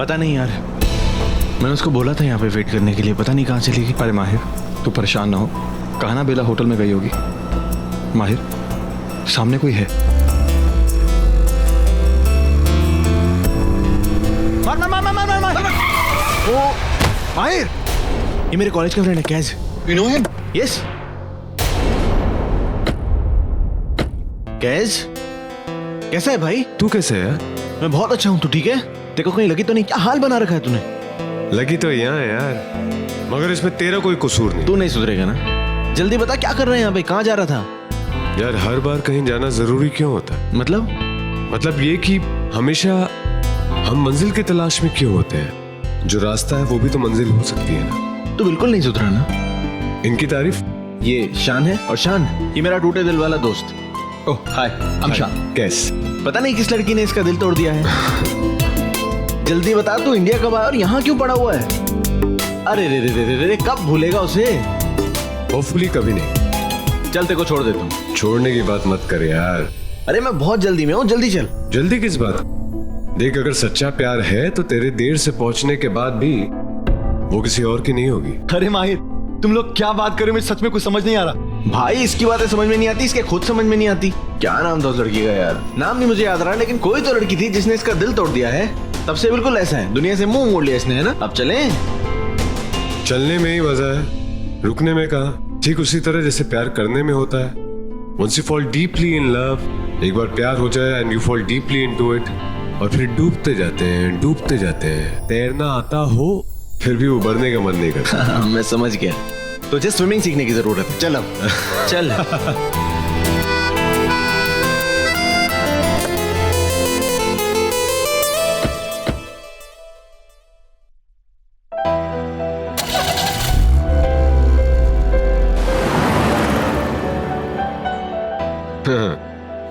पता नहीं यार, मैंने उसको बोला था यहाँ पे वेट करने के लिए, पता नहीं कहाँ चली गई। अरे माहिर, तू परेशान ना हो, कहा ना बेला होटल में गई होगी। माहिर, सामने कोई है। मार मार मार मार मार मार। ओ माहिर, ये मेरे कॉलेज का फ्रेंड है कैज। You know him? यस कैज, कैसा है भाई? तू कैसे है? मैं बहुत अच्छा हूँ, तू ठीक है? देखो कहीं लगी तो नहीं? क्या हाल बना रखा है तूने? लगी तो यहाँ है यार, मगर इसमें तेरा कोई कसूर नहीं। तू नहीं सुधरेगा ना? जल्दी बता क्या कर रहे हैं यहाँ पे, कहाँ जा रहा था? यार हर बार कहीं जाना जरूरी क्यों होता है? मतलब ये कि हमेशा हम मंजिल की तलाश में क्यों होते हैं? जो रास्ता है वो भी तो मंजिल हो सकती है ना। तू बिल्कुल नहीं सुधरा ना। इनकी तारीफ। ये शान है, और शान ये मेरा टूटे दिल वाला दोस्त। ओह हाय, हम शान। कैस? पता नहीं किस लड़की ने इसका दिल तोड़ दिया है। जल्दी बता, तू इंडिया कब आया और यहाँ क्यों पड़ा हुआ है? अरे रे रे रे रे रे, कब भूलेगा उसे? होपफुली कभी नहीं। चल तेरे को छोड़ देता हूँ। छोड़ने की बात मत कर यार। अरे मैं बहुत जल्दी में हूँ, जल्दी चल। जल्दी किस बात? देख, अगर सच्चा प्यार है तो तेरे देर से पहुंचने के बाद भी वो किसी और की नहीं होगी। अरे माहिर, तुम लोग क्या बात कर रहे हो? मुझे सच में कुछ समझ नहीं आ रहा। भाई इसकी बातें समझ में नहीं आती, इसके खुद समझ में नहीं आती। क्या नाम था उस लड़की का यार? नाम नहीं मुझे याद रहा, लेकिन कोई तो लड़की थी जिसने इसका दिल तोड़ दिया है। तब से बिल्कुल ऐसा है, दुनिया से मुंह मोड़ लिया इसने, है ना? अब चलें? चलने में ही वजह है, रुकने में कहा। ठीक उसी तरह जैसे प्यार करने में होता है। Once you fall deeply in love, एक बार प्यार हो जाए and you fall deeply into it, और फिर डूबते जाते हैं। तैरना आता हो फिर भी उबरने का मन नहीं करता। मैं समझ गया, तुझे स्विमिंग सीखने की जरूरत है। चल अब चल।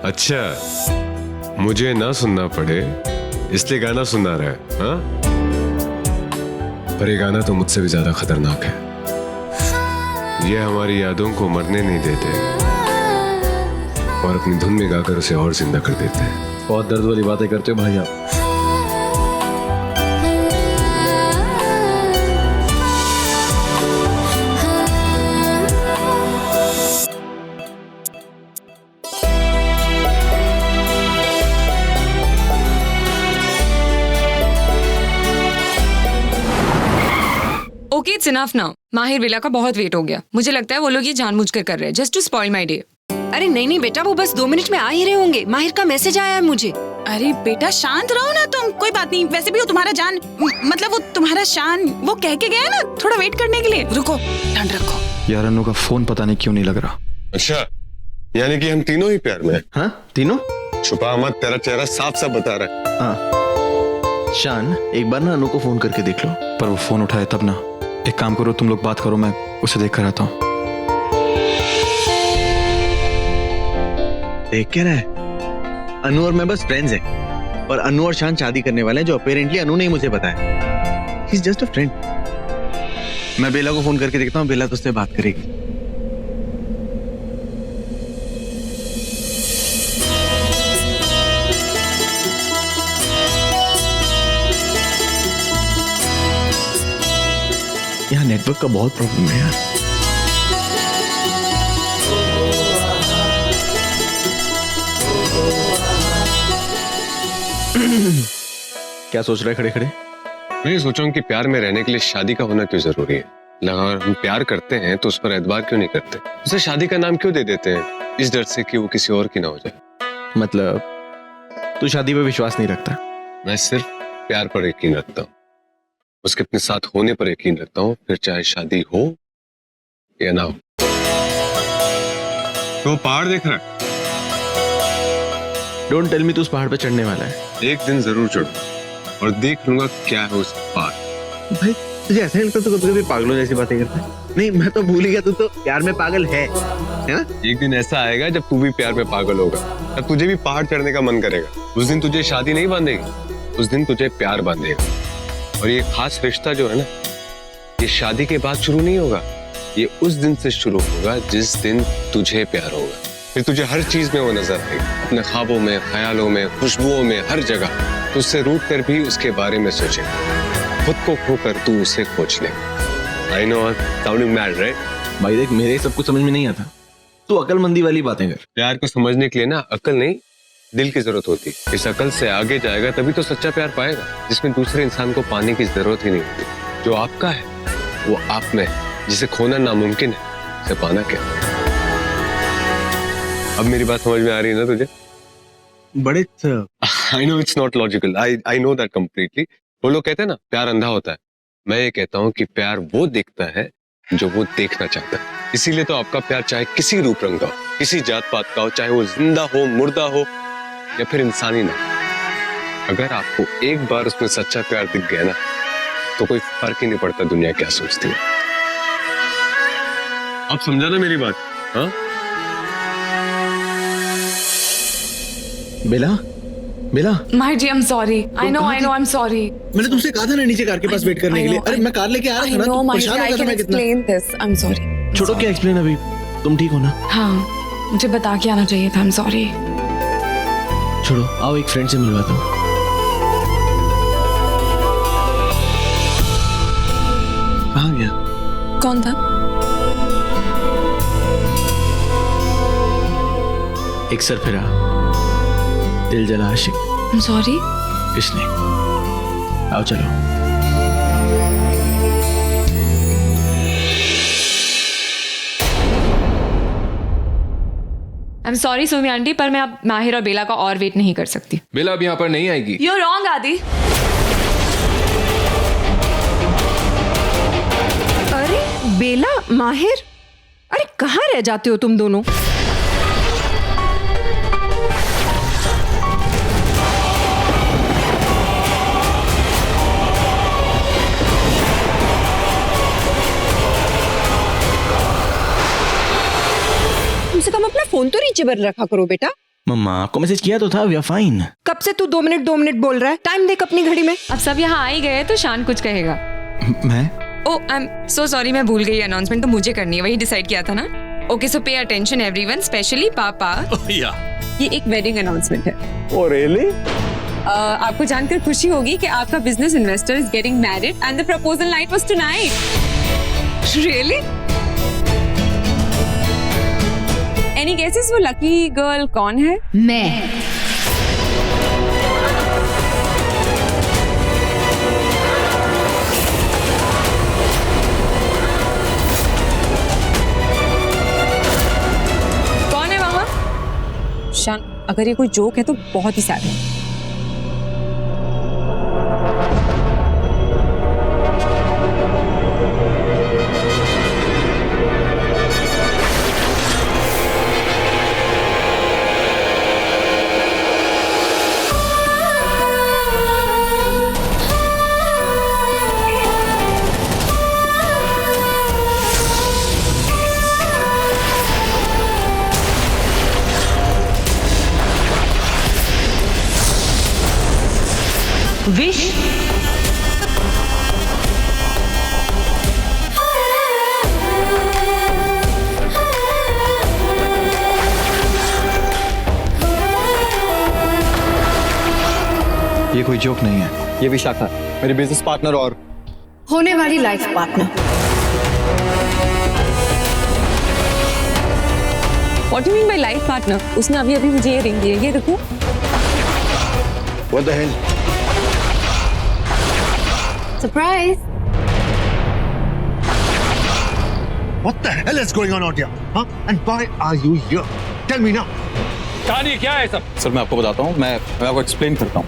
अच्छा, मुझे ना सुनना पड़े इसलिए गाना सुना रहा है, हाँ? पर ये गाना तो मुझसे भी ज्यादा खतरनाक है। ये हमारी यादों को मरने नहीं देते और अपनी धुन में गाकर उसे और जिंदा कर देते हैं। बहुत दर्द वाली बातें करते हो भाई आप। Okay, it's enough now. माहिर बेला का बहुत वेट हो गया। मुझे लगता है वो लोग ये जानबूझकर कर रहे हैं, just to spoil my day. अरे नहीं नहीं बेटा, वो बस 2 मिनट में आ ही रहे होंगे। माहिर का मैसेज आया है मुझे। अरे बेटा शांत रहो ना तुम, कोई बात नहीं। वैसे भी वो तुम्हारा जान, मतलब वो तुम्हारा शान, वो कह के गया ना थोड़ा वेट करने के लिए। रुको, ठंड रखो। यार अनु का फोन पता नहीं क्यों नहीं लग रहा। अच्छा, यानी कि हम तीनों ही प्यार में हैं। हाँ तीनों? छुपा मत, तेरा चेहरा साफ साफ बता रहा है। हाँ शान, एक बार ना अनु को फोन करके देख लो। पर वो फोन उठाए तब ना। एक काम करो, तुम लोग बात करो, मैं उसे देख कर आता हूँ। देख क्या रहा है? अनु और मैं बस फ्रेंड्स हैं, और अनु और शान शादी करने वाले हैं, जो अपेरेंटली अनु ने ही मुझे बताया। He is just a friend. मैं बेला को फोन करके देखता हूँ, बेला तो उससे बात करेगी। यहाँ नेटवर्क का बहुत प्रॉब्लम है यार। क्या सोच रहे खड़े खड़े? मैं ये सोचा हूँ कि प्यार में रहने के लिए शादी का होना क्यों जरूरी है। अगर हम प्यार करते हैं तो उस पर एतबार क्यों नहीं करते? उसे शादी का नाम क्यों दे देते हैं, इस डर से कि वो किसी और की ना हो जाए। मतलब तू शादी पे विश्वास नहीं रखता? मैं सिर्फ प्यार पर यकीन रखता हूँ, उसके अपने साथ होने पर यकीन रखता हूँ, फिर चाहे शादी हो या ना हो। तो पहाड़ देख रहा है? डोंट टेल मी तू उस पहाड़ पे चढ़ने वाला है। एक दिन जरूर चढ़ूंगा और देख लूंगा क्या है उस पहाड़। भाई तुझे ऐसा नहीं लगता तू कभी पागलों जैसी बातें करता है? नहीं मैं तो भूल ही गया, तू तो प्यार में पागल है ना? एक दिन ऐसा आएगा जब तू भी प्यार में पागल होगा, तब तुझे भी पहाड़ चढ़ने का मन करेगा। उस दिन तुझे शादी नहीं बांधेगी, उस दिन तुझे प्यार बांधेगा। और ये खास रिश्ता जो है ना, ये शादी के बाद शुरू नहीं होगा, ये उस दिन से शुरू होगा जिस दिन तुझे प्यार होगा। फिर तुझे हर चीज में वो नजर आएगी, अपने ख्वाबों में, ख्यालों में, खुशबुओं में, हर जगह। तो उससे रूठ कर भी उसके बारे में सोचे, खुद को खोकर तू उसे खोज ले। I know sounding mad right? भाई देख, मेरे सब कुछ समझ में नहीं आता, तू अकलमंदी वाली बातें कर। प्यार को समझने के लिए ना अकल नहीं, दिल की जरूरत होती है। इस अकल से आगे जाएगा तभी तो सच्चा प्यार पाएगा, जिसमें दूसरे इंसान को पाने की जरूरत ही नहीं होती। जो आपका है वो आप में, जिसे खोना नामुमकिन है, उसे पाना क्या। अब मेरी बात समझ में आ रही है ना तुझे? बड़े I know it's not logical, I know that completely. वो लोग कहते हैं ना प्यार अंधा होता है, मैं ये कहता हूँ कि प्यार वो देखता है जो वो देखना चाहता है। इसीलिए तो आपका प्यार चाहे किसी रूप रंग का हो, किसी जात पात का हो, चाहे वो जिंदा हो, मुर्दा हो या फिर इंसानी ना, अगर आपको एक बार उसमें सच्चा प्यार दिख गया ना, तो कोई फर्क ही नहीं पड़ता दुनिया क्या सोचती है। आप समझा ना मेरी बात? हाँ Bela, Bela, Mahir ji, I am sorry. I know, I am sorry. मैंने तुमसे कहा था ना नीचे कार के पास वेट करने के लिए। अरे मैं कार लेके आ रहा था ना, तू परेशान हो गया मैं कितना। I am sorry. छोड़ो, क्या एक्सप्लेन अभी, तुम ठीक हो ना? हाँ, मुझे बता के आना चाहिए था। I am sorry. छोड़ो, आओ एक फ्रेंड से मिलवाता हूँ। कहाँ गया? कौन था? एक सर फिरा, दिल जला आशिक। I am sorry. किसने? आओ चलो। I M sorry Sumi aunty, पर मैं अब माहिर और बेला का और वेट नहीं कर सकती। बेला अब यहाँ पर नहीं आएगी। यू आर रॉन्ग आदि। अरे बेला, माहिर, अरे कहाँ रह जाते हो तुम दोनों? कम से कम अपना फोन तो रीचेबल रखा करो बेटा। मम्मा आपको मैसेज किया तो था, वी आर फाइन। कब से तू 2 मिनट बोल रहा है? टाइम देख अपनी घड़ी में। अब सब यहाँ आ ही गए तो शान कुछ कहेगा। मैं? ओ आई एम सो सॉरी, मैं भूल गई। अनाउंसमेंट तो मुझे करनी है, वही डिसाइड किया था ना। Okay so pay attention everyone, specially पापा। ये एक वेडिंग अनाउंसमेंट है। Oh really? आपको जानकर खुशी होगी कि आपका business investor is getting married and the proposal night was tonight. Really? Any guesses वो लकी गर्ल कौन है? मैं। कौन है वहां? शान, अगर ये कोई जोक है तो बहुत ही सैड है। विश। ये कोई जोक नहीं है। ये विशाखा, मेरी बिजनेस पार्टनर और होने वाली life partner. What do you mean by life partner? उसने अभी अभी मुझे ये रिंग दी है, ये देखो। What the hell? Surprise. What the hell is going on out here? Huh? And why are you here? Tell me now. कहानी क्या है सब? सर मैं आपको बताता हूँ, मैं आपको एक्सप्लेन करता हूँ।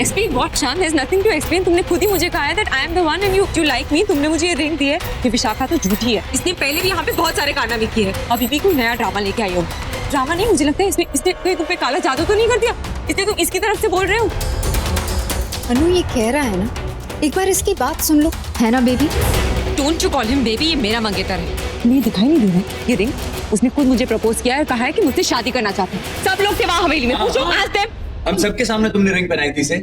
Explain what, Shan? There's nothing to explain. तुमने खुद ही मुझे कहा है that I am the one and you like me. तुमने मुझे ये रिंग दी है। ये विशाखा तो झूठी है। इसने पहले भी यहाँ पे बहुत सारे कारनामे किए हैं। अभी भी कोई नया ड्रामा लेके आई हो। ड्रामा नहीं, मुझे लगता है इसने कहीं तुम पे काला जादू तो नहीं कर दिया? इसलिए तुम इसकी तरफ से बोल रहे हो। अनु ये कह रहा है ना, एक बार इसकी बात सुन लो, है ना baby? Don't you call him baby, ये मेरा मंगेतर है। तुम्हें दिखाई नहीं दे रहा है ये रिंग? उसने खुद मुझे प्रपोज किया है और कहा है कि मुझसे शादी करना चाहता है। सब लोग थे वहाँ हवेली में, पूछो ask them। हम सबके सामने तुमने रिंग पहनाई थी इसे।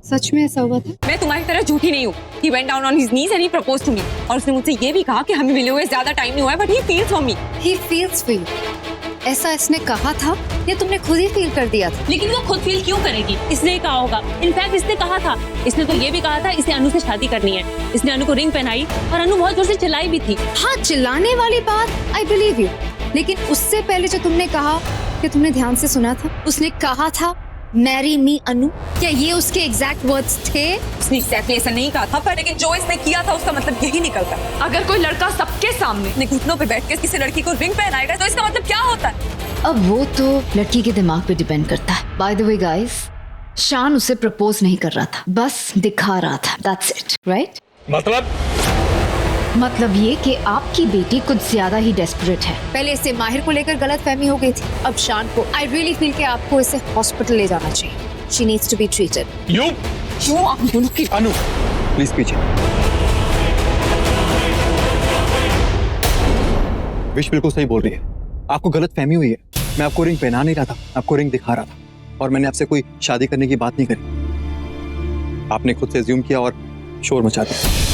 सच में ऐसा हुआ था? मैं तुम्हारी तरह झूठी नहीं हूँ। He went down on his knees and he proposed to me। और उसने मुझसे ये भी कहा कि हमें मिले हुए ज्यादा टाइम नहीं हुआ है, but he feels for me। He feels for you। ऐसा इसने कहा था ये तुमने खुद ही फील कर दिया था? लेकिन वो खुद फील क्यों करेगी? इसने कहा होगा। इनफैक्ट इसने कहा था, इसने तो ये भी कहा था इसे अनु से शादी करनी है। इसने अनु को रिंग पहनाई और अनु बहुत जोर से चिल्लाई भी थी। हाँ, चिल्लाने वाली बात आई बिलीव यू, लेकिन उससे पहले जो तुमने कहा कि तुमने ध्यान से सुना था, उसने कहा था मैरी मी अनु। क्या ये उसके एग्जैक्ट वर्ड्स थे? उसने एग्जैक्टली ऐसा नहीं कहा था, पर लेकिन जो इसने किया था उसका मतलब यही निकलता। अगर कोई लड़का सबके सामने अपने घुटनों पे बैठ के किसी लड़की को रिंग पहनाएगा तो इसका मतलब क्या होता है? अब वो तो लड़की के दिमाग पे डिपेंड करता है। बाय द वे गाइस, शान उसे प्रपोज नहीं कर रहा था, बस दिखा रहा था। That's it, right? मतलब ये कि आपकी बेटी कुछ ज्यादा ही डेस्परेट है। पहले इससे माहिर को लेकर गलतफहमी हो गई थी, अब शान को। आई रियली फील कि आपको इसे हॉस्पिटल ले जाना चाहिए। She needs to be treated. क्यों आप दोनों की? अनु प्लीज पीछे। विश बिल्कुल सही बोल रही है, आपको गलत फहमी हुई है। मैं आपको रिंग पहना नहीं रहा था, आपको रिंग दिखा रहा था, और मैंने आपसे कोई शादी करने की बात नहीं करी। आपने खुद से अज्यूम किया और शोर मचा दिया।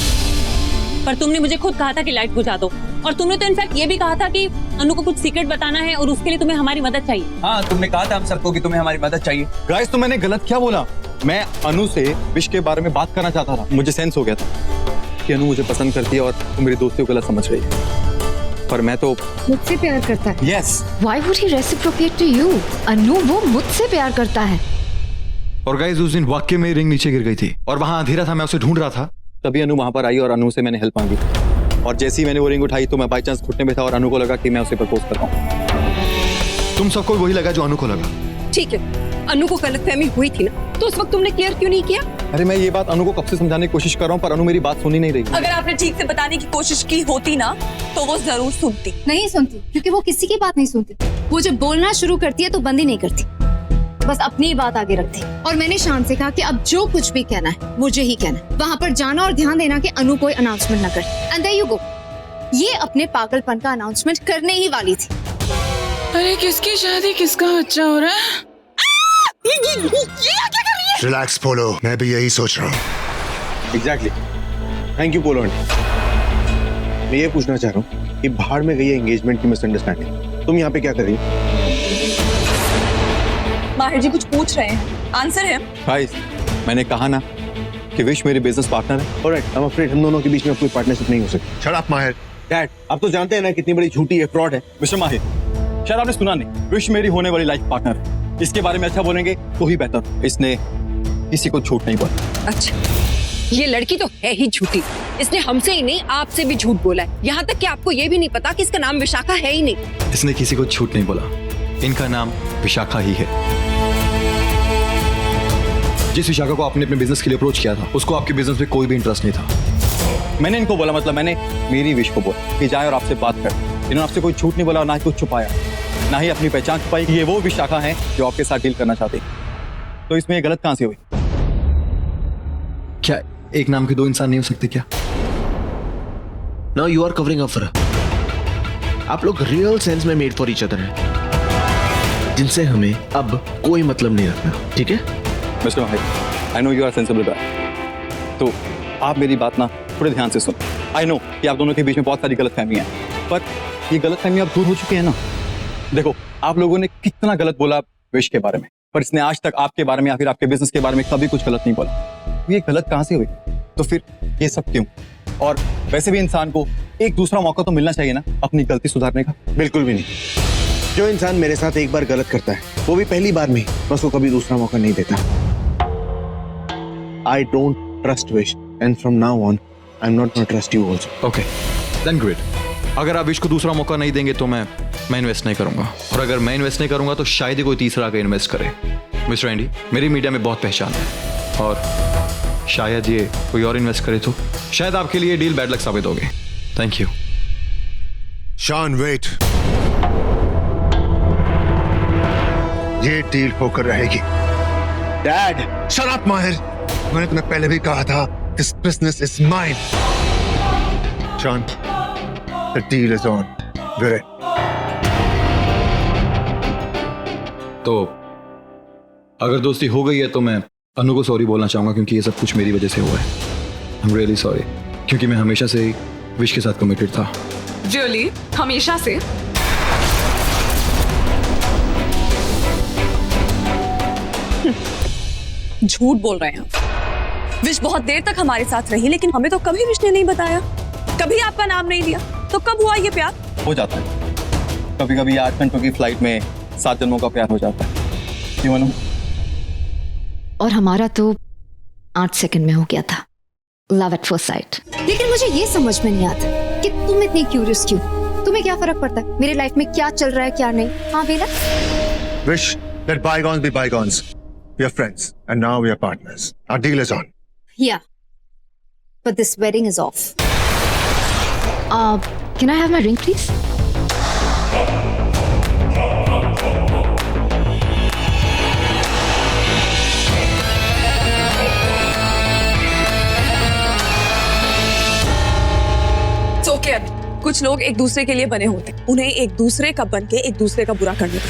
पर तुमने मुझे खुद कहा था कि लाइट बुझा दो, और तुमने तो इनफैक्ट ये भी कहा था कि अनु को कुछ सीक्रेट बताना है और उसके लिए तुम्हें हमारी मदद चाहिए। हाँ, तुमने कहा था हम सबको कि तुम्हें हमारी मदद चाहिए। गाइस, तो मैंने गलत क्या बोला? मैं अनु से विश के बारे में बात करना चाहता था। मुझे सेंस हो गया था कि अनु मुझे पसंद करती है और वो मेरी दोस्ती को गलत समझ रही है, पर मैं तो मुझसे प्यार करता है। Yes. Why would he reciprocate to you? अनु वो मुझसे प्यार करता है। और गाइस, उस दिन वाकई में रिंग नीचे गिर गई थी और वहां अंधेरा था, मैं उसे ढूंढ रहा था। तभी अनु वहां पर आई और अनु से मैंने हेल्प मांगी, और जैसे ही मैंने वो रिंग उठाई तो मैं बाई चांस घुटने में था और अनु को लगा कि मैं उसे प्रपोज कर रहा हूँ। तुम सबको वही लगा जो अनु को लगा। ठीक है, अनु को गलतफहमी हुई थी ना, तो उस वक्त तुमने क्लियर क्यों नहीं किया? अरे मैं ये बात अनु को कब से समझाने की कोशिश कर रहा हूँ, पर अनु मेरी बात सुन ही नहीं रही। अगर आपने ठीक से बताने की कोशिश की होती ना तो वो जरूर सुनती। नहीं सुनती, क्योंकि वो किसी की बात नहीं सुनती। वो जब बोलना शुरू करती है तो बंद ही नहीं करती, बस अपनी बात आगे रखती। और मैंने शान से कहा कि अब जो कुछ भी कहना है मुझे ही कहना है। वहाँ पर जाना और ध्यान देना कि अनु कोई अनाउंसमेंट न करे। एंड देयर यू गो, ये अपने पागलपन का अनाउंसमेंट करने ही वाली थी। अरे किसकी शादी, किसका बच्चा हो रहा है? रिलैक्स पोलो, मैं भी यही सोच रहा हूँ। Exactly. Thank you polo aunty. मैं ये पूछना चाह रहा हूँ कि बाहर में गई एंगेजमेंट की मिसअंडरस्टैंडिंग, तुम यहाँ पे क्या कर रही हो? माहिर जी कुछ पूछ रहे हैं, आंसर है। गाइस, मैंने कहा ना कि विश मेरी बिजनेस पार्टनर है। ऑलराइट, आई एम अफ्रेड हम दोनों के बीच में कोई पार्टनरशिप नहीं हो सकती। शट अप माहिर। डैड, आप तो जानते हैं ना कितनी बड़ी झूठी है, फ्रॉड है। मिस्टर माहिर, शायद आपने सुना नहीं, विश मेरी होने वाली लाइफ पार्टनर है। इसके बारे में अच्छा बोलेंगे तो ही बेहतर। इसने किसी को झूठ नहीं बोला। अच्छा, ये लड़की तो है ही झूठी। इसने हमसे ही नहीं आपसे भी झूठ बोला है, यहाँ तक कि आपको ये भी नहीं पता कि इसका नाम विशाखा है ही नहीं। इसने किसी को झूठ नहीं बोला, इनका नाम विशाखा ही है। जिस विशाखा को आपने अपने बिजनेस के लिए अप्रोच किया था, उसको आपके बिजनेस में कोई भी इंटरेस्ट नहीं था। मैंने इनको बोला, मतलब मैंने मेरी विश को बोला कि जाए और आपसे बात कर। इन्होंने आपसे कोई झूठ नहीं बोला, ना ही कुछ छुपाया, ना ही अपनी पहचान छुपाई कि ये वो विशाखा है जो आपके साथ डील करना चाहती। तो इसमें ये गलत कहां से हुई? क्या एक नाम के दो इंसान नहीं हो सकते क्या? Now you are covering up for her. आप लोग रियल सेंस में मेड फॉर ईच अदर हैं, जिनसे हमें अब कोई मतलब नहीं रखना, ठीक है? Mister Mahir, I know you are sensible guy, तो आप मेरी बात ना थोड़े ध्यान से सुन। आई नो कि आप दोनों के बीच में बहुत सारी गलतफहमियां हैं, पर ये गलतफहमी अब दूर हो चुकी है ना। देखो, आप लोगों ने कितना गलत बोला विश के बारे में, पर इसने आज तक आपके बारे में या फिर आपके बिजनेस के बारे में कभी कुछ गलत नहीं बोला। ये गलत कहां से हुई? तो फिर ये सब क्यों? और वैसे भी इंसान को एक दूसरा मौका तो मिलना चाहिए ना अपनी गलती सुधारने का। बिल्कुल भी नहीं। जो इंसान मेरे साथ एक बार गलत करता है, वो भी पहली बार में मैं उसको कभी दूसरा मौका नहीं देता। I don't trust Wish, and from now on, I'm not going to trust you also. Okay, then great. अगर आप विश को दूसरा मौका नहीं देंगे तो मैं इन्वेस्ट नहीं करूंगा, और अगर मैं इन्वेस्ट नहीं करूंगा तो शायद ही कोई तीसरा आगे इन्वेस्ट करे। मिस्टर एंडी, मेरी मीडिया में बहुत पहचान है, और शायद ये कोई और इन्वेस्ट करे तो शायद आपके लिए डील बैड लक साबित होगी। Thank you. शान वेट, ये डील होकर रहेगी। डैड, शट अप माहिर। मैंने तुम्हें पहले भी कहा था, दिस बिजनेस इज माइन। शान, the deal is on. Very. तो अगर दोस्ती हो गई है तो मैं अनु को सॉरी बोलना चाहूंगा, क्योंकि ये सब कुछ मेरी वजह से हुआ है। आई एम रियली सॉरी, क्योंकि मैं हमेशा से ही विश के साथ कमिटेड था। रियली? हमेशा से? झूठ बोल रहे हैं आप। विश बहुत देर तक हमारे साथ रही, लेकिन हमें तो कभी विश ने नहीं बताया, कभी आपका नाम नहीं लिया। तो कब हुआ ये प्यार? हो जाता है कभी कभी 8 घंटों की फ्लाइट में 7 जन्मों का प्यार हो जाता है। क्यों अनु? और हमारा तो 8 सेकंड में हो गया था, लव एट फर्स्ट साइट। लेकिन मुझे ये समझ में नहीं आता कि तुम इतनी क्यूरियस क्यों? तुम्हें क्या फर्क पड़ता है मेरे लाइफ में क्या चल रहा है क्या नहीं? हाँ बेला, Wish, let bygones be bygones. We are friends, and now we are partners. Our deal is on. yeah, but this wedding is off. Can I have my ring please? Okay, अभी कुछ लोग एक दूसरे के लिए बने होते हैं, उन्हें एक दूसरे का बन के एक दूसरे का बुरा करने दो।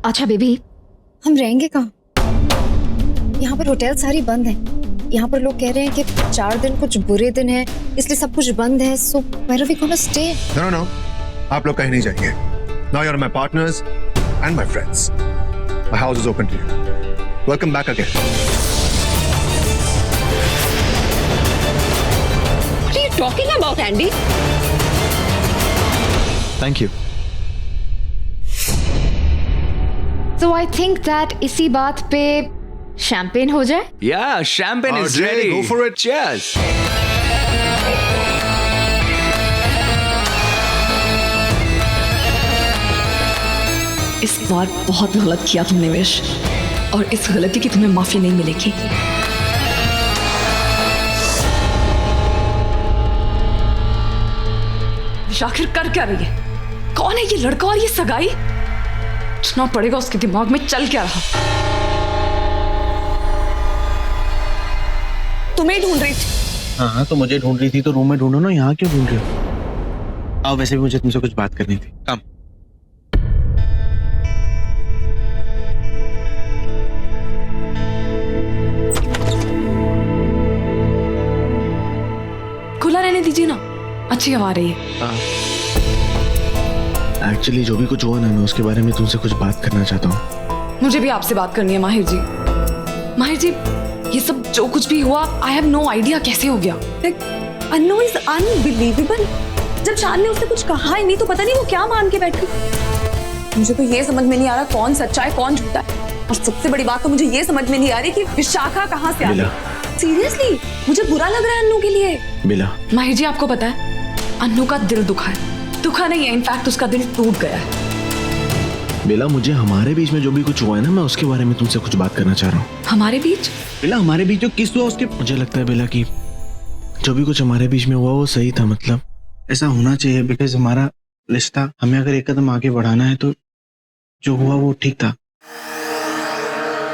अच्छा बेबी, हम रहेंगे कहाँ? यहाँ पर होटल सारी बंद हैं। यहाँ पर लोग कह रहे हैं कि 4 दिन कुछ बुरे दिन हैं, इसलिए सब कुछ बंद है। So where are we gonna stay? No. आप लोग कहीं नहीं जाएंगे. Now you're my partners and my friends. My house is open to you. Welcome back again. What are you talking about, Andy? Thank you. So I think that इसी बात पे champagne हो जाए। Yeah, champagne is ready. Go for it. Cheers. इस बार बहुत गलत किया तुमने विश, और इस गलती की तुम्हें माफी नहीं मिलेगी। विश आखिर कर क्या रही है? कौन है ये लड़का और ये सगाई? सोचना पड़ेगा उसके दिमाग में चल क्या रहा। तुम्हें ढूंढ रही थी। हाँ, तो मुझे ढूंढ रही थी तो रूम में ढूंढो ना, यहाँ क्यों ढूंढ रही हो? आओ, वैसे भी मुझे तुमसे कुछ बात करनी थी। कम। खुला रहने दीजिए ना, अच्छी हवा आ रही है। एक्चुअली जो भी कुछ हुआ ना, मैं उसके बारे में तुमसे कुछ बात करना चाहता हूँ। मुझे भी आपसे बात करनी है माहिर जी। माहिर जी, ये सब जो कुछ भी हुआ, आई हैव नो आइडिया कैसे हो गया। अनु इज अनबिलीवेबल। जब शान ने उससे कुछ कहा ही नहीं तो पता नहीं वो क्या मान के बैठी। मुझे तो ये समझ में नहीं आ रहा कौन सच्चा है कौन झूठा है, और सबसे बड़ी बात तो मुझे ये समझ में नहीं आ रही कि विशाखा कहाँ से आ गई। सीरियसली मुझे बुरा लग रहा है अन्नू के लिए। बिला, माहिर जी आपको पता है, अन्नू का दिल दुखा है। दुखा नहीं है, इनफैक्ट उसका दिल टूट गया है। बिला, मुझे हमारे बीच में जो भी कुछ हुआ है ना, मैं उसके बारे में तुमसे कुछ बात करना चाह रहा हूँ। हमारे बीच? बिला, हमारे बीच जो किस हुआ उसके, मुझे लगता है बिला कि जो भी कुछ हमारे बीच में हुआ वो सही था। मतलब ऐसा होना चाहिए, बिकॉज हमारा रिश्ता, हमें अगर एक कदम आगे बढ़ाना है तो जो हुआ वो ठीक था।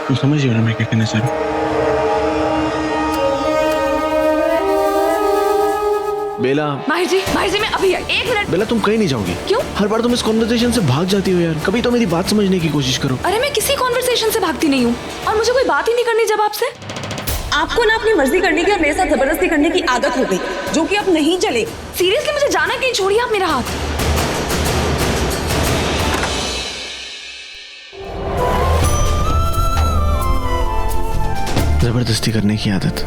तुम समझ रहे हो ना मैं क्या कहना चाह रहा हूँ? बेला, माहिर जी मैं अभी आई, 1 मिनट। बेला, तुम कहीं नहीं जाओगी। क्यों? हर बार तुम इस कॉन्वर्सेशन से भाग जाती हो यार। कभी तो मेरी बात समझने की कोशिश करो। अरे मैं किसी कॉन्वर्सेशन से भागती नहीं हूँ, और मुझे कोई बात ही नहीं करनी जब आपसे। आपको ना अपनी मर्जी करने की और मेरे साथ जबरदस्ती करने की आदत हो गई, जो कि अब नहीं चलेगी। सीरियसली मुझे जाना कहीं, छोड़िए आप मेरा हाथ। जबरदस्ती करने की आदत।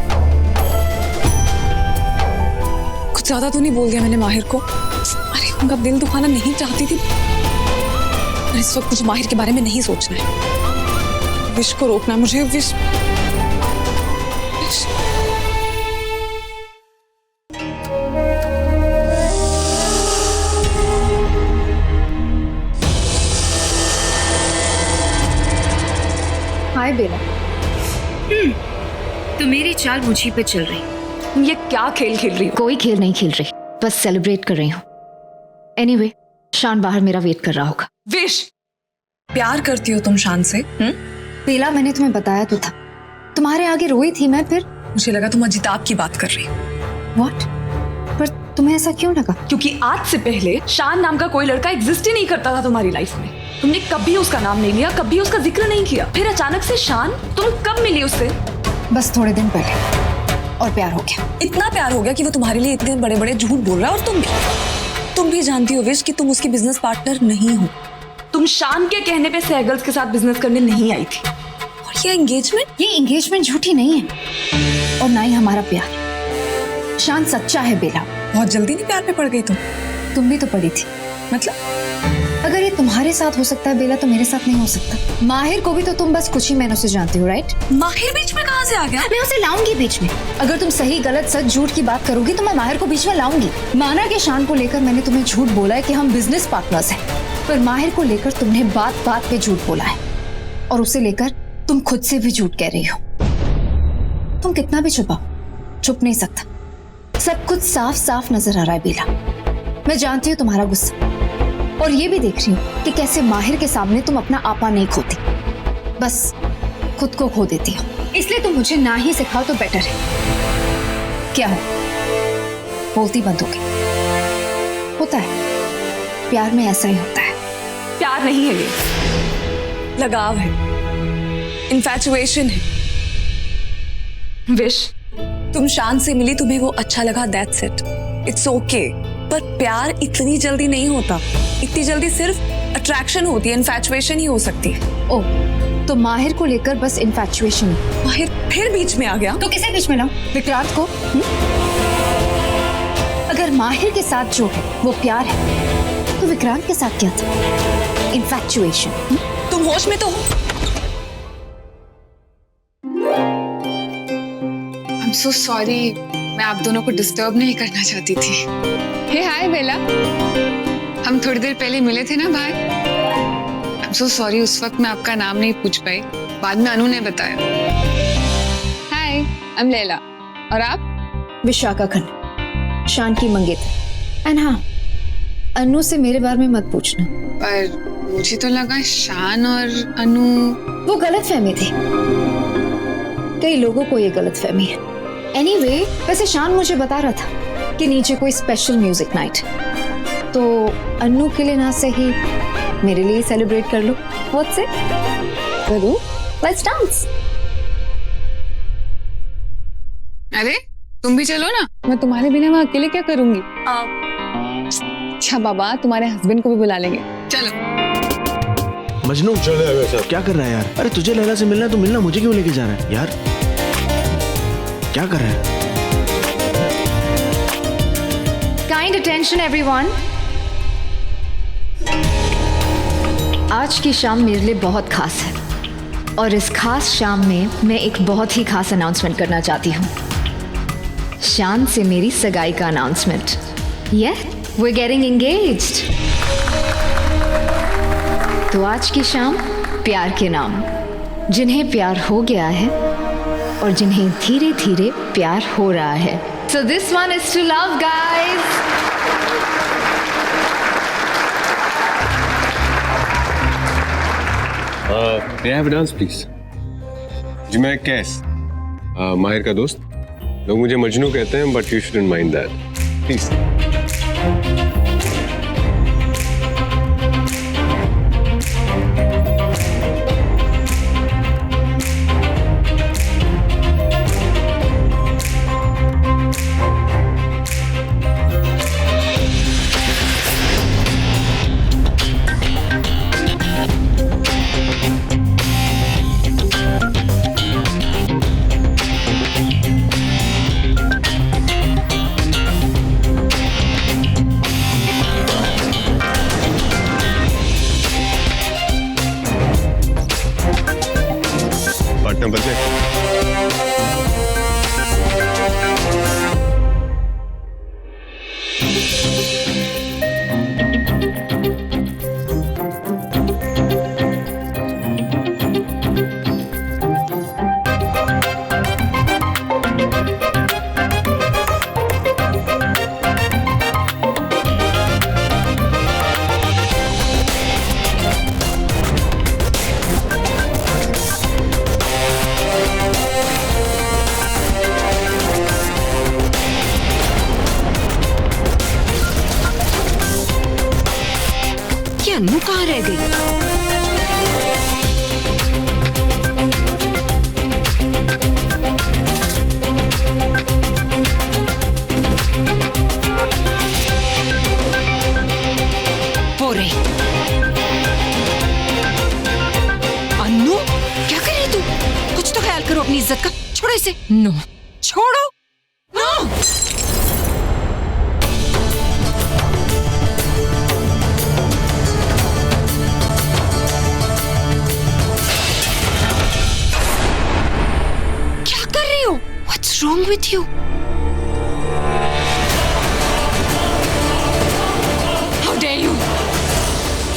कुछ ज्यादा तो नहीं बोल दिया मैंने माहिर को? अरे उनका दिल दुखाना नहीं चाहती थी, और इस वक्त मुझे माहिर के बारे में नहीं सोचना है। विश को रोकना है मुझे। विश हाय बेला। तो मेरी चाल मुझी पे चल रही। ये क्या खेल खेल रही हो? कोई खेल नहीं खेल रही, बस सेलिब्रेट कर रही हूँ। एनीवे, शान बाहर मेरा वेट कर रहा होगा। विश, प्यार करती हो तुम शान से? बेला, मैंने तुम्हें बताया तो था, तुम्हारे आगे रोई थी मैं। फिर मुझे लगा तुम अजिताब की बात कर रही हो। व्हाट? पर तुम्हें ऐसा क्यों लगा? क्योंकि आज से पहले शान नाम का कोई लड़का एग्जिस्ट ही नहीं करता था तुम्हारी लाइफ में। तुमने कभी उसका नाम नहीं लिया, कभी उसका जिक्र नहीं किया। फिर अचानक से शान, तुम कब मिली उससे? बस थोड़े दिन पहले, और प्यार हो गया। इतना प्यार हो गया कि वो तुम्हारे लिए इतने बड़े बड़े झूठ बोल रहा है। और तुम भी जानती हो विश कि तुम उसकी बिजनेस पार्टनर नहीं हो। तुम शान के कहने पे सहगल्स के साथ बिजनेस करने नहीं आई थी। और ये एंगेजमेंट? ये एंगेजमेंट झूठी नहीं है और ना ही हमारा प्यार। शान सच्चा है बेला। बहुत जल्दी नहीं प्यार पे पड़ गई तुम भी तो पड़ी थी। मतलब? अगर ये तुम्हारे साथ हो सकता है बेला तो मेरे साथ नहीं हो सकता। माहिर को भी तो तुम बस कुछ ही महीनों से जानती हो, राइट? माहिर बीच में कहाँ से आ गया? मैं उसे लाऊंगी बीच में। अगर तुम सही गलत सच झूठ की बात करोगी तो मैं माहिर को बीच में लाऊंगी। माना कि शान को लेकर मैंने तुम्हें झूठ बोला है कि हम बिजनेस पार्टनर्स हैं, पर माहिर को लेकर तुमने बात बात पे झूठ बोला है और उसे लेकर तुम खुद से भी झूठ कह रही हो। तुम कितना भी छुपाओ, छुप नहीं सकता। सब कुछ साफ साफ नजर आ रहा है बेला। मैं जानती हूँ तुम्हारा गुस्सा और ये भी देख रही हूँ कि कैसे माहिर के सामने तुम अपना आपा नहीं खोती, बस खुद को खो देती हो। इसलिए तुम मुझे ना ही सिखाओ तो बेटर है। क्या हो, बोलती बंद हो गई? होता है, प्यार में ऐसा ही होता है। प्यार नहीं है ये, लगाव है, इन्फैचुएशन है। विश, तुम शान से मिली, तुम्हें वो अच्छा लगा, दैट्स इट, इट्स ओके। पर प्यार इतनी जल्दी नहीं होता। इतनी जल्दी सिर्फ अट्रैक्शन होती है, इन्फैचुएशन ही हो सकती है। ओह, तो माहिर को लेकर बस इन्फैचुएशन? माहिर फिर बीच में आ गया? तो किसे बीच में लाऊं? विक्रांत को? अगर माहिर के साथ जो है वो प्यार है तो विक्रांत के साथ क्या था? इन्फैचुएशन। तुम होश में तो हो? I'm so sorry, मैं आप दोनों को डिस्टर्ब नहीं करना चाहती थी। हे हाय बेला, हम थोड़ी देर पहले मिले थे ना बाहर। I'm so sorry, उस वक्त मैं आपका नाम नहीं पूछ पाई, बाद में अनु ने बताया। हाय, I'm लैला, और आप? विशाखा खन्ना, शान की मंगेतर। एंड हाँ, अनु से मेरे बारे में मत पूछना। पर मुझे तो लगा शान और अनु। वो गलतफहमी थी, कई लोगों को ये गलतफहमी है। एनीवे, वैसे शान मुझे बता रहा था कि नीचे कोई स्पेशल म्यूजिक नाइट, तो अन्नू के लिए ना सही मेरे लिए सेलिब्रेट कर लो। What's it? करूं? Let's dance. अरे तुम भी चलो ना, मैं तुम्हारे बिना वहाँ अकेले क्या करूंगी? अच्छा बाबा, तुम्हारे हस्बैंड को भी बुला लेंगे, चलो। मजनू, क्या कर रहा है यार? अरे तुझे लैला से मिलना है तो मिलना, मुझे क्यों लेके जा रहा है यार? क्या कर रहा है? Kind attention everyone. आज की शाम मेरे लिए बहुत खास है और इस खास शाम में मैं एक बहुत ही खास अनाउंसमेंट करना चाहती हूँ। शान से मेरी सगाई का अनाउंसमेंट। We getting engaged. तो आज की शाम प्यार के नाम, जिन्हें प्यार हो गया है और जिन्हें धीरे धीरे प्यार हो रहा है। So this one is to love, guys. May I have a dance, please? जी, मैं कैस, माहिर का दोस्त। लोग मुझे मजनू कहते हैं, but you shouldn't mind that. Please. Partner बदले। अन्नू कहाँ रह गई? हो रही। मेरी इज्जत का। छोड़ो इसे। नो, छोड़ो। नो। क्या कर रही हो? What's wrong with you? how dare you?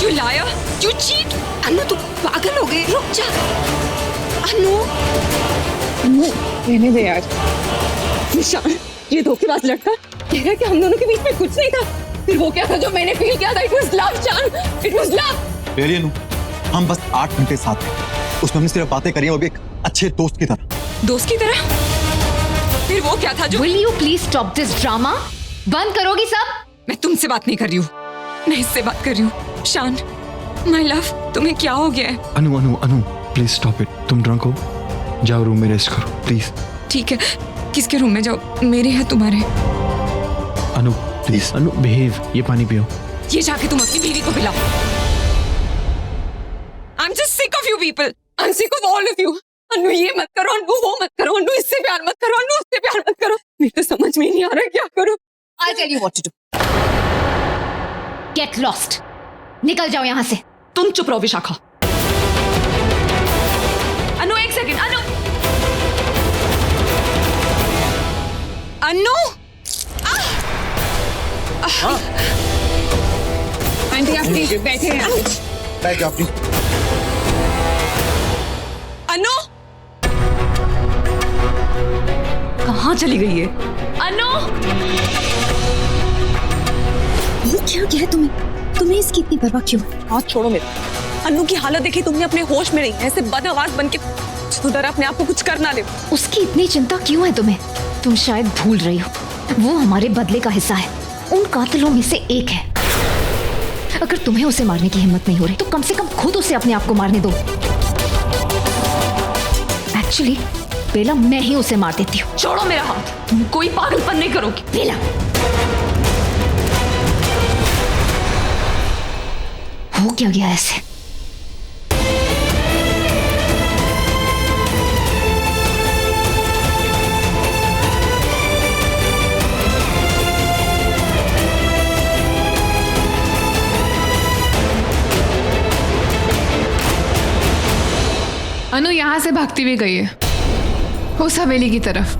You liar! You cheat! अनु तू पागल हो गई? रुक जा। अनु। रहने दे यार। निशान, ये धोखेबाज लड़का कह रहा है कि हम दोनों के बीच में कुछ नहीं था। फिर वो क्या था जो मैंने फील किया था? It was love, जान। It was love. रियली अनु, हम बस 8 घंटे साथ थे, उसमें हमने सिर्फ बातें करी और भी एक अच्छे दोस्त की तरह। दोस्त की तरह? फिर वो क्या था जो? Will you please stop this drama? बंद करोगी सब? मैं तुमसे बात नहीं कर रही हूँ, मैं इससे बात कर रही हूँ। शान, माय लव, तुम्हें क्या हो गया है? अनु अनु अनु प्लीज स्टॉप इट। तुम ड्रंक हो, जाओ रूम में रेस्ट करो प्लीज। ठीक है, किसके रूम में जाओ? मेरे है तुम्हारे? अनु प्लीज। अनु बिहेव, ये पानी पियो। ये जाके तुम अपनी बीवी को पिलाओ। I'm just sick of you people. I'm sick of all of you. अनु ये मत करो, अनु वो मत करो, अनु इससे प्यार मत करो, अनु उससे प्यार मत करो। मेरे तो समझ में नहीं आ रहा क्या करूं। I'll tell you what to do. Get lost. निकल जाओ यहाँ से। तुम चुप रहो विशाखा। अनु एक सेकंड। अनु अनु, आंटी आप प्लीज बैठे हैं। बैठ जाओ प्लीज। अनु, कहाँ चली गई है? अनु ये क्या किया तुम्हें? तुम्हें इसकी इतनी परवाह क्यों? हाथ छोड़ो मेरा। अनु की हालत देखी तुमने? अपने होश में नहीं, ऐसे बदआवाज बन के सुधर अपने आप को कुछ कर ना दे। उसकी इतनी चिंता क्यों है तुम्हें? तुम शायद भूल रही हो, वो हमारे बदले का हिस्सा है, उन कातिलों में से एक है। अगर तुम्हें उसे मारने की हिम्मत नहीं हो रही तो कम से कम खुद उसे अपने आप को मारने दो। एक्चुअली बेला, मैं ही उसे मार देती हूँ। छोड़ो मेरा हाथ, तुम कोई पागलपन नहीं करोगी। बेला, हो क्या गया ऐसे? अनु यहाँ से भागती हुई गई है उस हवेली की तरफ।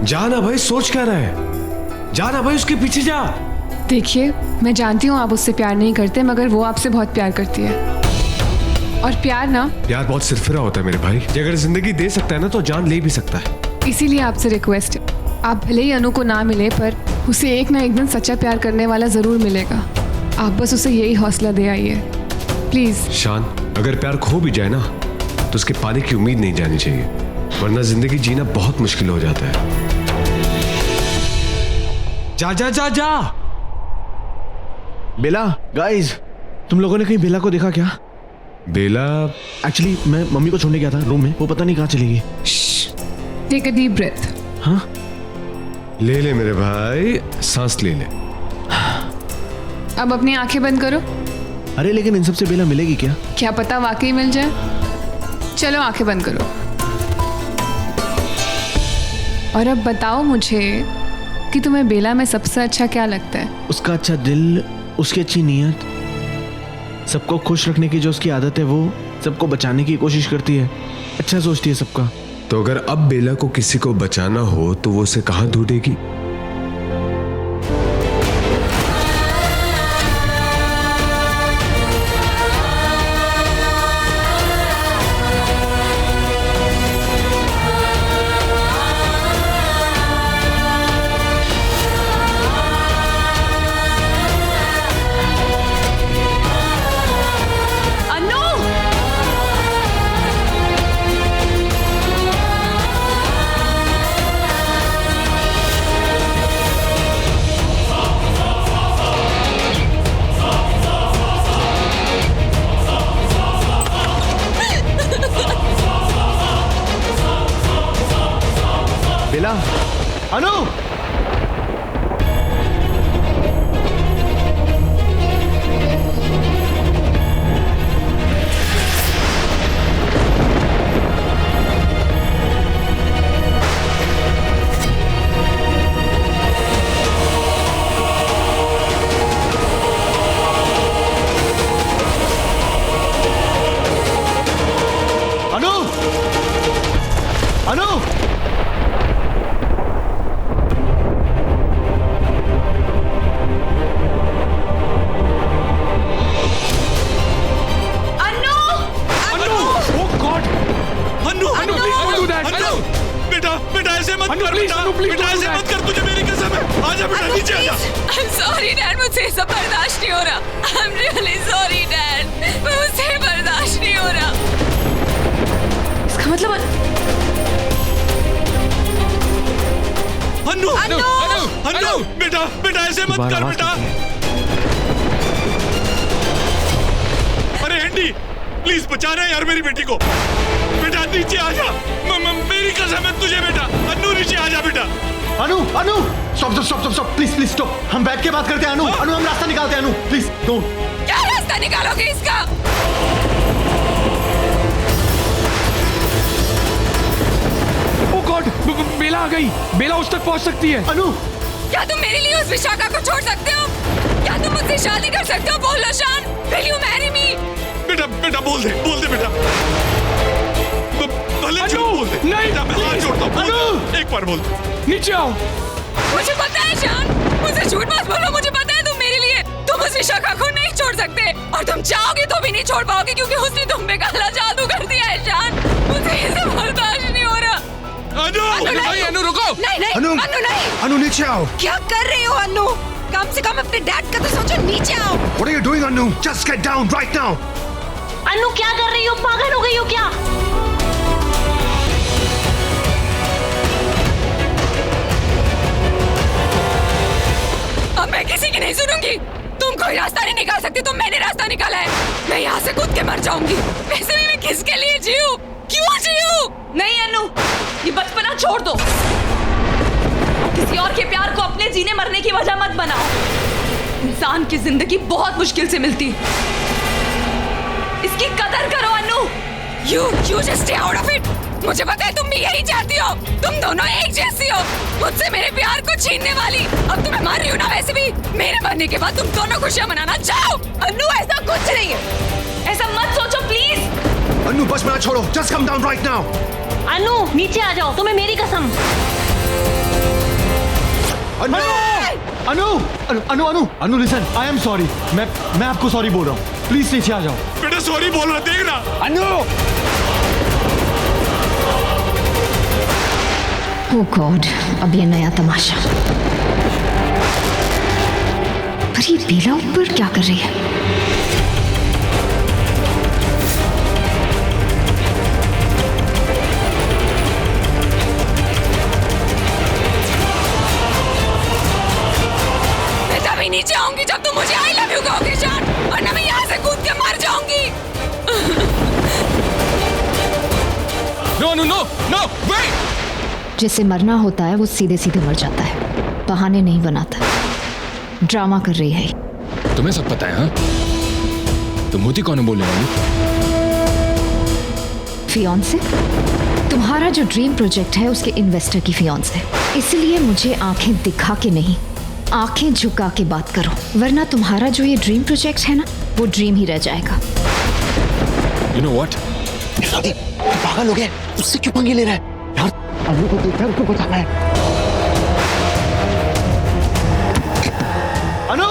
जाना भाई, सोच क्या रहा है? जाना भाई, उसके पीछे जा। देखिए, मैं जानती हूँ आप उससे प्यार नहीं करते, मगर वो आपसे बहुत प्यार करती है। और प्यार ना, प्यार बहुत सिरफिरा होता है मेरे भाई। ये अगर जिंदगी दे सकता है ना तो जान ले भी सकता है। इसीलिए आपसे रिक्वेस्ट है, आप भले ही अनु को ना मिले पर उसे एक ना एक दिन सच्चा प्यार करने वाला जरूर मिलेगा। आप बस उसे यही हौसला दे आइए प्लीज। शान, अगर प्यार खो भी जाए ना तो उसके पाने की उम्मीद नहीं जानी चाहिए, वरना जिंदगी जीना बहुत मुश्किल हो जाता है। जा जा जा जा। बेला, गाइस, तुम लोगों ने कहीं बेला को देखा क्या? बेला? एक्चुअली मैं मम्मी को छोड़ने गया था रूम में, वो पता नहीं कहाँ चली गई। Take a deep breath. हाँ, ले ले मेरे भाई, सांस ले ले। अब अपनी आंखें बंद करो। अरे लेकिन इन सब से बेला मिलेगी क्या? क्या पता वाकई मिल जाए। चलो आंखें बंद करो और अब बताओ मुझे कि तुम्हें बेला में सबसे अच्छा क्या लगता है? उसका अच्छा दिल, उसकी अच्छी नीयत, सबको खुश रखने की जो उसकी आदत है, वो सबको बचाने की कोशिश करती है, अच्छा सोचती है सबका। तो अगर अब बेला को किसी को बचाना हो तो वो उसे कहाँ ढूंढेगी? मुझसे सब बर्दाश्त नहीं हो रहा। I am really sorry dad, मुझसे बर्दाश्त नहीं हो रहा। इसका मतलब अन्नू अन्नू अन्नू अन्नू बेटा बेटा ऐसे मत कर बेटा। अरे एंडी प्लीज बचाना यार मेरी बेटी को। बेटा नीचे आ जा, मेरी कसम है तुझे बेटा। अन्नू नीचे आ जा बेटा। Anu Anu stop stop stop stop please please stop. हम बैठ के बात करते हैं अनु। अनु हम रास्ता निकालते हैं अनु प्लीज डोंट। क्या रास्ता निकालोगे इसका? ओ गॉड बेला आ गई। बेला उस तक पहुंच सकती है। अनु क्या तुम मेरे लिए उस विशाखा को छोड़ सकते हो? क्या तुम मुझसे शादी कर सकते हो? बोलो शान, will you marry me? बेटा बेटा बोल दे बेटा। भले झूठ बोल दे। नहीं बेटा मैं हाथ जोड़ता हूं। अनु एक बार बोल नीचे आओ। मुझे पता है शान, मुझे झूठ मत बोलो। मुझे पता है तुम मेरे लिए तुम उस विशाखा को नहीं छोड़ सकते, और तुम चाहोगे तो भी नहीं छोड़ पाओगे, क्योंकि उसने तुम पे काला जादू कर दिया है शान। मुझे ये सब बर्दाश्त नहीं हो रहा। अनु रुको। नहीं अनु नहीं। अनु नीचे आओ। क्या कर रही हो अनु? कम से कम अपने डैड का तो सोचो। नीचे आओ। What are you doing, Anu? Just get down right now. अनु क्या कर रही हो? पागल हो गई हो क्या? अब मैं किसी की नहीं सुनूंगी। तुम कोई रास्ता नहीं निकाल सकती, तो मैंने रास्ता निकाला है। मैं यहाँ से कूद के मर जाऊंगी। वैसे भी मैं किसके लिए जीऊं? क्यों जीऊं? नहीं अनु, ये बचपना छोड़ दो। किसी और के प्यार को अपने जीने मरने की वजह मत बनाओ। इंसान की जिंदगी बहुत मुश्किल से मिलती, इसकी कदर करो अनु। You just stay out of it. मुझे पता है तुम भी यही चाहती हो। तुम दोनों एक जैसी हो, मुझसे मेरे प्यार को छीनने वाली। अब तुम्हें मार रही हो ना, वैसे भी मेरे मरने के बाद तुम दोनों खुशियां मनाना चाहो। अनु ऐसा कुछ नहीं है, ऐसा मत सोचो प्लीज। अनु बस मत छोड़ो। Just come down right now. अनु नीचे आ जाओ, तुम्हें मेरी कसम। अनु अनु अनु अनु अनु लिसन, आई एम सॉरी। मैं आपको सॉरी बोल रहा हूँ। प्लीज नीचे आ जाओ। बेटा सॉरी बोल रहा, देख ना अनु। ओह गॉड, अब ये नया तमाशा। पर ये बेला ऊपर क्या कर रही है? मैं तभी नीचे आऊंगी जब तुम मुझे आई लव यू कहोगे शान, वरना मैं यहाँ से कूद के मर जाऊंगी। No no no no wait. जिसे मरना होता है वो सीधे सीधे मर जाता है, बहाने नहीं बनाता। ड्रामा कर रही है। तुम्हें सब पता है? हाँ तुम होती कौन बोलने वाली? फियांसे? तुम्हारा जो ड्रीम प्रोजेक्ट है उसके इन्वेस्टर की फियांसे। इसलिए मुझे आंखें दिखा के नहीं, आंखें झुका के बात करो, वरना तुम्हारा जो ये ड्रीम प्रोजेक्ट है ना, वो ड्रीम ही रह जाएगा। You know what? पागल हो गया, उससे क्यों पंगे ले रहा है यार? अनु को देखकर उसको बताना है। अनु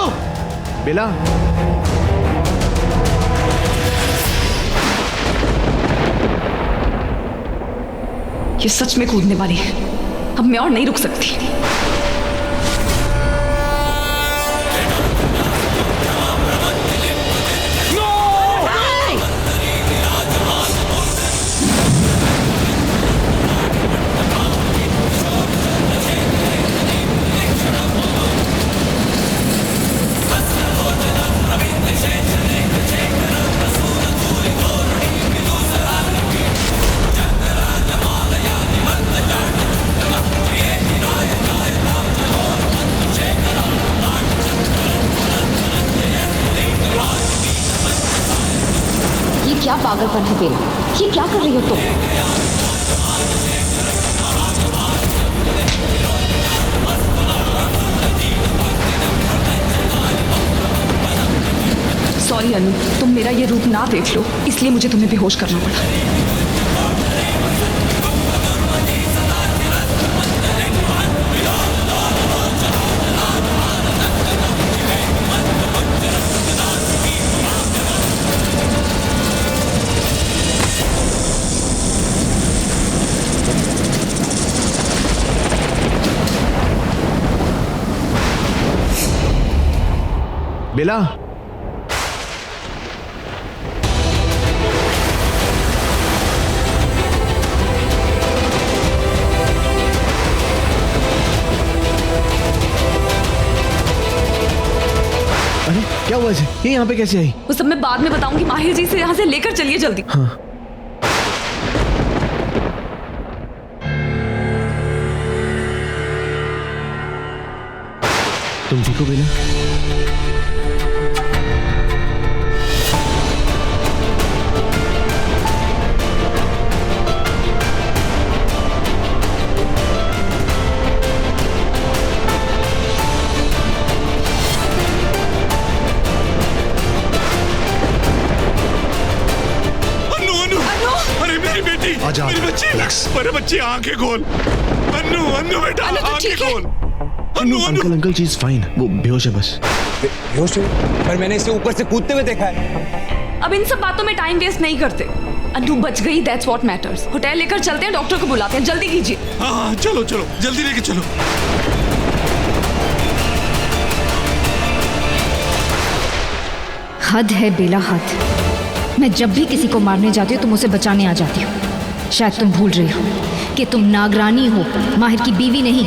बेला, ये सच में कूदने वाली है। अब मैं और नहीं रुक सकती। क्या पागलपन है बेला? ये क्या कर रही हो तुम? सॉरी अनु, तुम मेरा ये रूप ना देख लो, इसलिए मुझे तुम्हें बेहोश करना पड़ा। बेला, अरे क्या हुआ इसे? ये यहाँ पे कैसे आई? वो सब मैं बाद में बताऊंगी। माहिर जी से यहाँ से लेकर चलिए जल्दी। हाँ। तुम ठीक हो बेला? अरे मेरी बेटी, मेरी बच्ची, मेरे बच्ची, आंखें खोल। अन्नू, अन्नू बेटा, आंखें खोल। Annu, Annu. Uncle uncle, she is fine, वो बेहोश है बस। बेहोश है? पर मैंने इसे ऊपर से कूदते हुए देखा है। अब इन सब बातों में टाइम वेस्ट नहीं करते। अन्नू बच गई, दैट्स व्हाट मैटर्स। होटल लेकर चलते हैं, डॉक्टर को बुलाते हैं, जल्दी कीजिए। हाँ चलो चलो, जल्दी लेके चलो। हद है बेला, हद। मैं जब भी किसी को मारने जाती हूँ तुम उसे बचाने आ जाती हो। शायद तुम भूल रही हो कि तुम नागरानी हो, माहिर की बीवी नहीं।